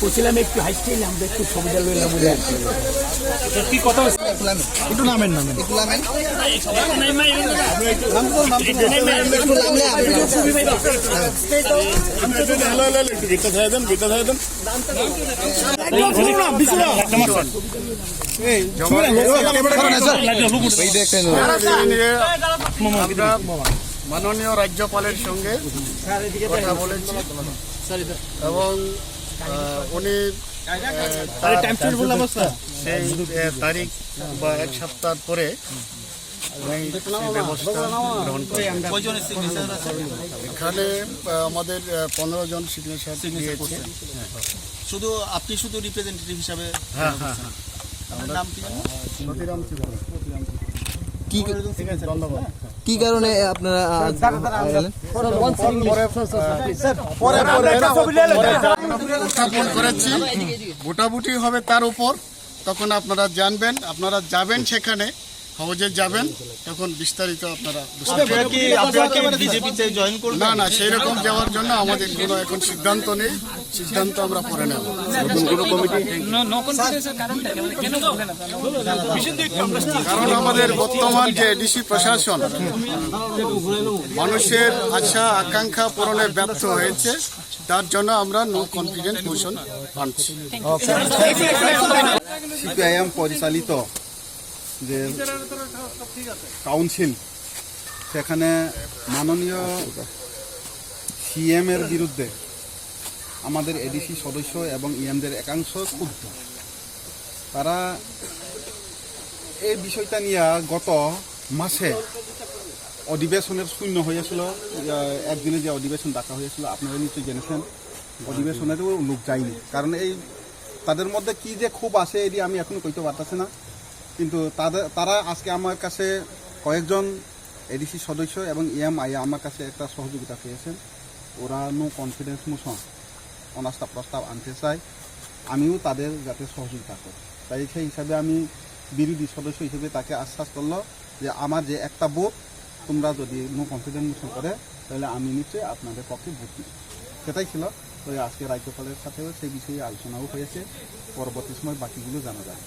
বলছিলাম একটু হাইটে এলাম, একটু সুবিধা লইলাম কি কথা একটু নামেন মাননীয় রাজ্যপালের সঙ্গে কথা বলেছি এবং উনি সেই তারিখ বা এক সপ্তাহ পরে ব্যবস্থা গ্রহণ করে। এখানে আমাদের 15 জন সিগনেচার দিয়েছে। শুধু আপনি শুধু রিপ্রেজেন্টেটিভ হিসাবে? হ্যাঁ, নাম কি জানেন? কি কারণে আপনারা উত্থাপন করেছি? ভোটাভুটি হবে তার উপর, তখন আপনারা জানবেন, আপনারা যাবেন সেখানে হাউজে যাবেন, তখন বিস্তারিত আপনারা না সেই রকম যাওয়ার জন্য আমাদের কোনো এখন সিদ্ধান্ত নেই, সিদ্ধান্ত আমরা পরে নেব। কারণ আমাদের বর্তমান যে এডিসি প্রশাসন মানুষের আশা আকাঙ্ক্ষা পূরণে ব্যর্থ হয়েছে, তার জন্য আমরা নো কনফিডেন্স মোশন আনছি। সিপিআইএম পরিচালিত যে কাউন্সিল, সেখানে মাননীয় সিএম এর বিরুদ্ধে আমাদের এডিসি সদস্য এবং ইএমদের একাংশ ক্ষুব্ধ। তারা এই বিষয়টা নিয়ে গত মাসে অধিবেশনের শূন্য হয়েছিল, একদিনে যে অধিবেশন ডাকা হয়েছিল আপনারা নিশ্চয়ই জেনেছেন, অধিবেশনেরও লোক যায়নি। কারণ এই তাদের মধ্যে কি যে খুব আসে এটি আমি এখনো কইতে পারতেছি না, কিন্তু তারা আজকে আমার কাছে কয়েকজন এডিসি সদস্য এবং ইএমআই আমার কাছে একটা সহযোগিতা পেয়েছেন। ওরা নো কনফিডেন্স মোশন অনাস্থা প্রস্তাব আনতে চায়, আমিও তাদের যাতে সহযোগিতা করি। তাই সেই হিসাবে আমি বিরোধী সদস্য হিসেবে তাকে আশ্বাস করলো যে আমার যে একটা ভোট তোমরা যদি নো কনফিডেন্স মোশন করে তাহলে আমি নিশ্চয়ই আপনাদের পক্ষে ভোট দিই। সেটাই ছিল। তো আজকে রাজ্যপালের সাথেও সেই বিষয়ে আলোচনাও হয়েছে, পরবর্তী সময় বাকিগুলো জানা যাবে।